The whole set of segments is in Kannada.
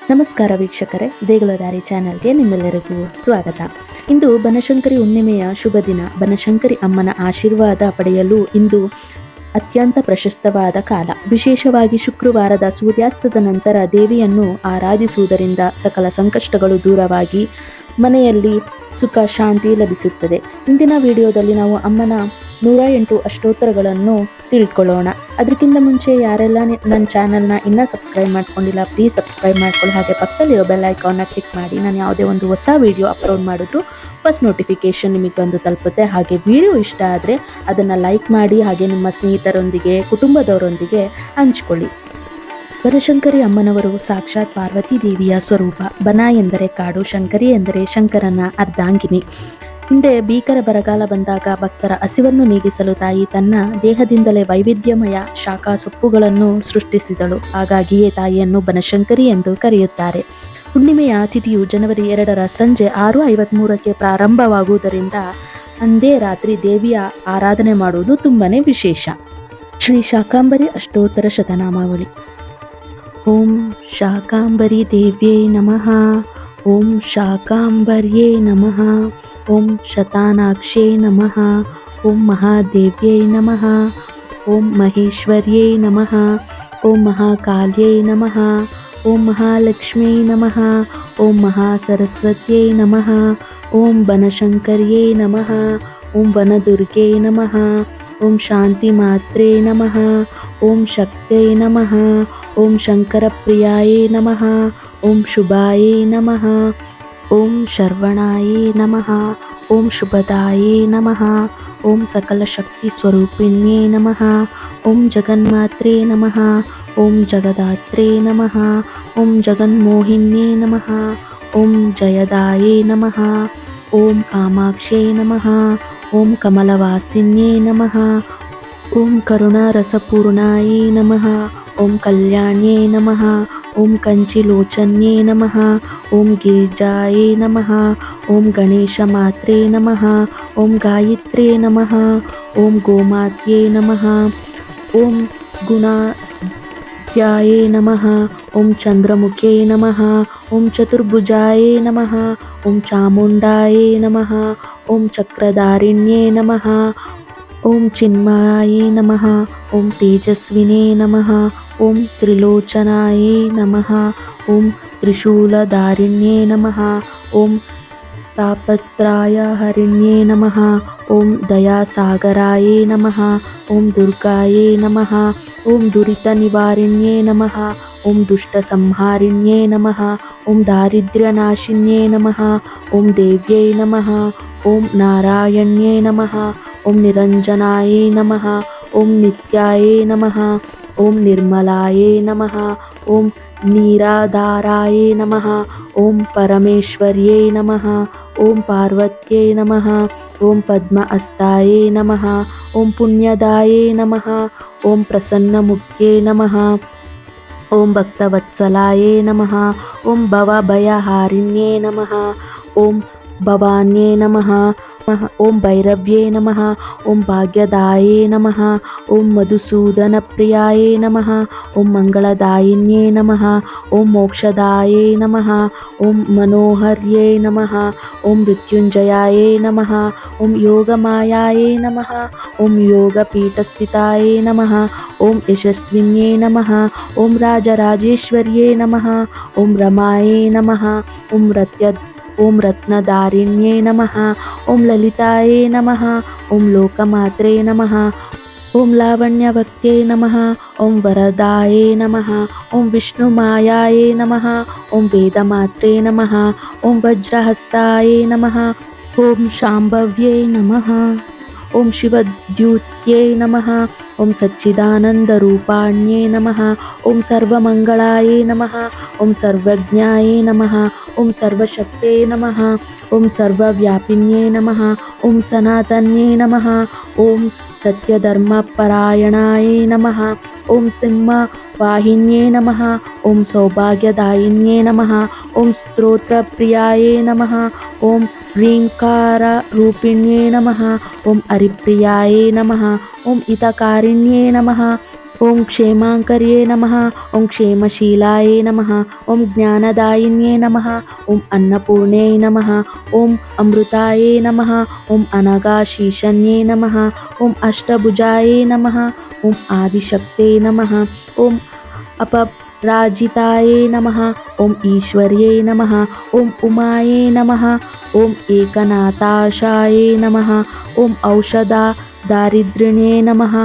ನಮಸ್ಕಾರ ವೀಕ್ಷಕರೇ, ದೇಗುಲದಾರಿ ಚಾನೆಲ್ಗೆ ನಿಮ್ಮೆಲ್ಲರಿಗೂ ಸ್ವಾಗತ. ಇಂದು ಬನಶಂಕರಿ ಹುಣ್ಣಿಮೆಯ ಶುಭ ದಿನ. ಬನಶಂಕರಿ ಅಮ್ಮನ ಆಶೀರ್ವಾದ ಪಡೆಯಲು ಇಂದು ಅತ್ಯಂತ ಪ್ರಶಸ್ತವಾದ ಕಾಲ. ವಿಶೇಷವಾಗಿ ಶುಕ್ರವಾರದ ಸೂರ್ಯಾಸ್ತದ ನಂತರ ದೇವಿಯನ್ನು ಆರಾಧಿಸುವುದರಿಂದ ಸಕಲ ಸಂಕಷ್ಟಗಳು ದೂರವಾಗಿ ಮನೆಯಲ್ಲಿ ಸುಖ ಶಾಂತಿ ಲಭಿಸುತ್ತದೆ. ಇಂದಿನ ವಿಡಿಯೋದಲ್ಲಿ ನಾವು ಅಮ್ಮನ 108 ಅಷ್ಟೋತ್ತರಗಳನ್ನು ತಿಳ್ಕೊಳ್ಳೋಣ. ಅದಕ್ಕಿಂತ ಮುಂಚೆ ಯಾರೆಲ್ಲ ನನ್ನ ಚಾನಲ್ನ ಇನ್ನೂ ಸಬ್ಸ್ಕ್ರೈಬ್ ಮಾಡ್ಕೊಂಡಿಲ್ಲ, ಪ್ಲೀಸ್ ಸಬ್ಸ್ಕ್ರೈಬ್ ಮಾಡ್ಕೊಳ್ಳಿ. ಹಾಗೆ ಪಕ್ಕದಲ್ಲಿರೋ ಬೆಲ್ ಐಕಾನ್ನ ಕ್ಲಿಕ್ ಮಾಡಿ. ನಾನು ಯಾವುದೇ ಒಂದು ಹೊಸ ವಿಡಿಯೋ ಅಪ್ಲೋಡ್ ಮಾಡಿದ್ರು ಫಸ್ಟ್ ನೋಟಿಫಿಕೇಷನ್ ನಿಮಗೆ ಬಂದು ತಲುಪುತ್ತೆ. ಹಾಗೆ ವಿಡಿಯೋ ಇಷ್ಟ ಆದರೆ ಅದನ್ನು ಲೈಕ್ ಮಾಡಿ, ಹಾಗೆ ನಿಮ್ಮ ಸ್ನೇಹಿತರೊಂದಿಗೆ ಕುಟುಂಬದವರೊಂದಿಗೆ ಹಂಚಿಕೊಳ್ಳಿ. ಬನಶಂಕರಿ ಅಮ್ಮನವರು ಸಾಕ್ಷಾತ್ ಪಾರ್ವತಿ ದೇವಿಯ ಸ್ವರೂಪ. ಬನ ಎಂದರೆ ಕಾಡು, ಶಂಕರಿ ಎಂದರೆ ಶಂಕರನ ಅರ್ಧಾಂಗಿನಿ. ಹಿಂದೆ ಭೀಕರ ಬರಗಾಲ ಬಂದಾಗ ಭಕ್ತರ ಹಸಿವನ್ನು ನೀಗಿಸಲು ತಾಯಿ ತನ್ನ ದೇಹದಿಂದಲೇ ವೈವಿಧ್ಯಮಯ ಶಾಖಾ ಸೊಪ್ಪುಗಳನ್ನು ಸೃಷ್ಟಿಸಿದಳು. ಹಾಗಾಗಿಯೇ ತಾಯಿಯನ್ನು ಬನಶಂಕರಿ ಎಂದು ಕರೆಯುತ್ತಾರೆ. ಹುಣ್ಣಿಮೆಯ ತಿಥಿಯು ಜನವರಿ 2ರ ಸಂಜೆ 6:53ಕ್ಕೆ ಪ್ರಾರಂಭವಾಗುವುದರಿಂದ ಅಂದೇ ರಾತ್ರಿ ದೇವಿಯ ಆರಾಧನೆ ಮಾಡುವುದು ತುಂಬನೇ ವಿಶೇಷ. ಶ್ರೀ ಶಾಕಾಂಬರಿ ಅಷ್ಟೋತ್ತರ ಶತನಾಮಾವಳಿ. ಓಂ ಶಾಕಾಂಬರಿ ದೇವ್ಯೈ ನಮಃ. ಓಂ ಶಾಕಾಂಬರ್ಯೈ ನಮಃ. ಓಂ ಶತಾನಾಕ್ಷೈ ನಮಃ. ಓಂ ಮಹಾದೇವ್ಯೈ ನಮಃ. ಓಂ ಮಹೇಶ್ವರ್ಯೈ ನಮಃ. ಓಂ ಮಹಾಕಾಲ್ಯೈ ನಮಃ. ಓಂ ಮಹಾಲಕ್ಷ್ಮೀ ನಮಃ. ಓಂ ಮಹಾಸರಸ್ವತ್ಯೈ ನಮಃ. ಓಂ ಬನಶಂಕರ್ಯೈ ನಮಃ. ಓಂ ವನದುರ್ಗೈ ನಮಃ. ಓಂ ಶಾಂತಿ ಮಾತ್ರೇ ನಮಃ. ಓಂ ಶಕ್ತೈ ನಮಃ. ಓಂ ಶಂಕರಪ್ರಿಯಾಯೇ ನಮಃ. ಓಂ ಶುಭಾಯೇ ನಮಃ. ಓಂ ಶರ್ವಣಾಯೇ ನಮಃ. ಓಂ ಶುಭದಾಯೇ ನಮಃ. ಓಂ ಸಕಲ ಶಕ್ತಿ ಸ್ವರೂಪಿಣ್ಯೇ ನಮಃ. ಓಂ ಜಗನ್ಮಾತ್ರೇ ನಮಃ. ಓಂ ಜಗದಾತ್ರೇ ನಮಃ. ಓಂ ಜಗನ್ಮೋಹಿನ್ಯೇ ನಮಃ. ಓಂ ಜಯದಾಯೇ ನಮಃ. ಓಂ ಕಾಮಾಕ್ಷೇ ನಮಃ. ಓಂ ಕಮಲವಾಸಿನ್ಯೇ ನಮಃ. ಓಂ ಕರುಣಾರಸಪೂರ್ಣಾಯೇ ನಮಃ. ಓಂ ಕಲ್ಯಾಣ್ಯೇ ನಮಃ. ಓಂ ಕಂಚಿಲೋಚನ್ಯೇ ನಮಃ. ಓಂ ಗಿರಿಜಾಯೇ ನಮಃ. ಓಂ ಗಣೇಶ ಮಾತ್ರೇ ನಮಃ. ಓಂ ಗಾಯತ್ರೇ ನಮಃ. ಓಂ ಗೋಮಾತ್ಯೇ ನಮಃ. ಓಂ ಗುಣಾಧ್ಯಾಯೇ ನಮಃ. ಓಂ ಚಂದ್ರಮುಖೇ ನಮಃ. ಓಂ ಚತುರ್ಭುಜಾಯೇ ನಮಃ. ಓಂ ಚಾಮುಂಡಾಯೇ ನಮಃ. ಓಂ ಚಕ್ರಧಾರಿಣ್ಯೇ ನಮಃ. ಓಂ ಚಿನ್ಮಯಾಯೇ ನಮಃ. ಓಂ ತೇಜಸ್ವಿನೇ ನಮಃ. ಓಂ ತ್ರಿಲೋಚನಾಯೇ ನಮಃ. ಓಂ ತ್ರಿಶೂಲಧಾರಿಣ್ಯೇ ನಮಃ. ಓಂ ತಾಪತ್ರಾಯ ಹರಿಣ್ಯೇ ನಮಃ. ಓಂ ದಯಾಸಾಗರಾಯೇ ನಮಃ. ಓಂ ದುರ್ಗಾಯೇ ನಮಃ. ಓಂ ದುರಿತ ನಿವಾರಿಣ್ಯೇ ನಮಃ. ಓಂ ದುಷ್ಟ ಸಂಹಾರಿಣ್ಯೇ ನಮಃ. ಓಂ ದಾರಿದ್ರ್ಯನಾಶಿನ್ಯೇ ನಮಃ. ಓಂ ದೇವ್ಯೈ ನಮಃ. ಓಂ ನಾರಾಯಣ್ಯೇ ನಮಃ. ಓಂ ನಿರಂಜನಾಯೇ ನಮಃ. ಓಂ ನಿತ್ಯಾಯೇ ನಮಃ. ಓಂ ನಿರ್ಮಲಾಯೇ ನಮಃ. ಓಂ ನೀರಾಧಾರಾಯೇ ನಮಃ. ಓಂ ಪರಮೇಶ್ವರ್ಯೈ ನಮಃ. ಓಂ ಪಾರ್ವತ್ಯೈ ನಮಃ. ಓಂ ಪದ್ಮ ಹಸ್ತಾಯೇ ನಮಃ. ಓಂ ಪುಣ್ಯದಾಯೇ ನಮಃ. ಓಂ ಪ್ರಸನ್ನಮುಖ್ಯೈ ನಮಃ. ಓಂ ಭಕ್ತವತ್ಸಲಾಯೇ ನಮಃ. ಓಂ ಭವಭಯಹಾರಿಣ್ಯೇ ನಮಃ. ಓಂ ಭವಾನ್ಯೇ ನಮಃ. ಓಂ ಭೈರವ್ಯೇ ನಮಃ. ಓಂ ಭಾಗ್ಯದಾಯೇ ನಮಃ. ಓಂ ಮಧುಸೂದನಪ್ರಿಯಾಯೇ ನಮಃ. ಓಂ ಮಂಗಳದಾಯಿನ್ಯೇ ನಮಃ. ಓಂ ಮೋಕ್ಷದಾಯೇ ನಮಃ. ಓಂ ಮನೋಹರ್ಯೇ ನಮಃ. ಓಂ ಮೃತ್ಯುಂಜಯಾಯೇ ನಮಃ. ಓಂ ಯೋಗಮಾಯಾಯೇ ನಮಃ. ಓಂ ಯೋಗಪೀಠಸ್ಥಿತಾಯೇ ನಮಃ. ಓಂ ಯಶಸ್ವಿನ್ಯೇ ನಮಃ. ಓಂ ರಾಜರಾಜೇಶ್ವರ್ಯೇ ನಮಃ. ಓಂ ರಮಾಯೇ ನಮಃ. ಓಂ ರತ್ನಧಾರಿಣ್ಯೇ ನಮಃ. ಓಂ ಲಲಿತಾಯೇ ನಮಃ. ಓಂ ಲೋಕಮಾತ್ರೇ ನಮಃ. ಓಂ ಲಾವಣ್ಯಭಕ್ತ್ಯೈ ನಮಃ. ಓಂ ವರದಾಯೇ ನಮಃ. ಓಂ ವಿಷ್ಣುಮಾಯಾಯೇ ನಮಃ. ಓಂ ವೇದಮಾತ್ರೇ ನಮಃ. ಓಂ ವಜ್ರಹಸ್ತಾಯೇ ನಮಃ. ಓಂ ಶಾಂಭವ್ಯೈ ನಮಃ. ಓಂ ಶಿವದ್ಯೂತ್ಯೈ ನಮಃ. ಓಂ ಸಚ್ಚಿದಾನಂದರೂಪಾಣ್ಯೇ ನಮಃ. ಓಂ ಸರ್ವಮಂಗಳಾಯೇ ನಮಃ. ಓಂ ಸರ್ವಜ್ಞಾಯೇ ನಮಃ. ಓಂ ಸರ್ವಶಕ್ತೇ ನಮಃ. ಓಂ ಸರ್ವವ್ಯಾಪಿನ್ಯೇ ನಮಃ. ಓಂ ಸನಾತನ್ಯೇ ನಮಃ. ಓಂ ಸತ್ಯಧರ್ಮಪರಾಯಣಾಯೇ ನಮಃ. ಓಂ ಸಿಂಹವಾಹಿನ್ಯೇ ನಮಃ. ಓಂ ಸೌಭಾಗ್ಯದಾಯಿನ್ಯೇ ನಮಃ. ಓಂ ಸ್ತೋತ್ರಪ್ರಿಯಾಯೇ ನಮಃ. ಓಂ ह्रीङ्काररूपिण्ये नमः. ओं हरिप्रियाये नमः. ओं हितकारिण्ये नमः. ಓಂ ಕ್ಷೇಮಾಂಕರ್ಯೇ ನಮಃ. ಓಂ ಕ್ಷೇಮಶೀಲಾಯೇ ನಮಃ. ಓಂ ಜ್ಞಾನದಾಯಿನ್ಯೇ ನಮಃ. ಓಂ ಅನ್ನಪೂರ್ಣೇ ನಮಃ. ಓಂ ಅಮೃತಾಯೇ ನಮಃ. ಓಂ ಅನಘಾಶೀಷಣ್ಯೇ ನಮಃ. ಓಂ ಅಷ್ಟಭುಜಾಯೇ ನಮಃ. ಓಂ ಆದಿಶಕ್ತೇ ನಮಃ. ಓಂ अपराजिताये नमः. ओम ईश्वर्ये नमः. ओम उमाये नमः. ओम एकनाथाशाये नमः. ओम औषधा दारिद्र्यणे नमः.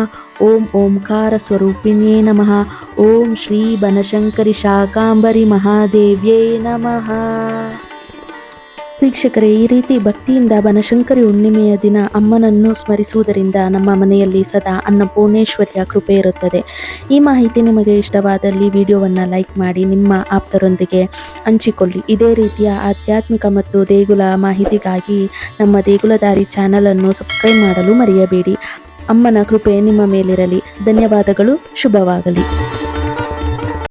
ओम ओंकार स्वरूपिणे नमः. ओम श्री बनशंकरी शाकांबरी महादेव्ये नमः. ವೀಕ್ಷಕರೇ, ಈ ರೀತಿ ಭಕ್ತಿಯಿಂದ ಬನಶಂಕರಿ ಹುಣ್ಣಿಮೆಯ ದಿನ ಅಮ್ಮನನ್ನು ಸ್ಮರಿಸುವುದರಿಂದ ನಮ್ಮ ಮನೆಯಲ್ಲಿ ಸದಾ ಅನ್ನಪೂರ್ಣೇಶ್ವರಿಯ ಕೃಪೆ ಇರುತ್ತದೆ. ಈ ಮಾಹಿತಿ ನಿಮಗೆ ಇಷ್ಟವಾದಲ್ಲಿ ವಿಡಿಯೋವನ್ನು ಲೈಕ್ ಮಾಡಿ, ನಿಮ್ಮ ಆಪ್ತರೊಂದಿಗೆ ಹಂಚಿಕೊಳ್ಳಿ. ಇದೇ ರೀತಿಯ ಆಧ್ಯಾತ್ಮಿಕ ಮತ್ತು ದೇಗುಲ ಮಾಹಿತಿಗಾಗಿ ನಮ್ಮ ದೇಗುಲದಾರಿ ಚಾನಲನ್ನು ಸಬ್ಸ್ಕ್ರೈಬ್ ಮಾಡಲು ಮರೆಯಬೇಡಿ. ಅಮ್ಮನ ಕೃಪೆ ನಿಮ್ಮ ಮೇಲಿರಲಿ. ಧನ್ಯವಾದಗಳು. ಶುಭವಾಗಲಿ.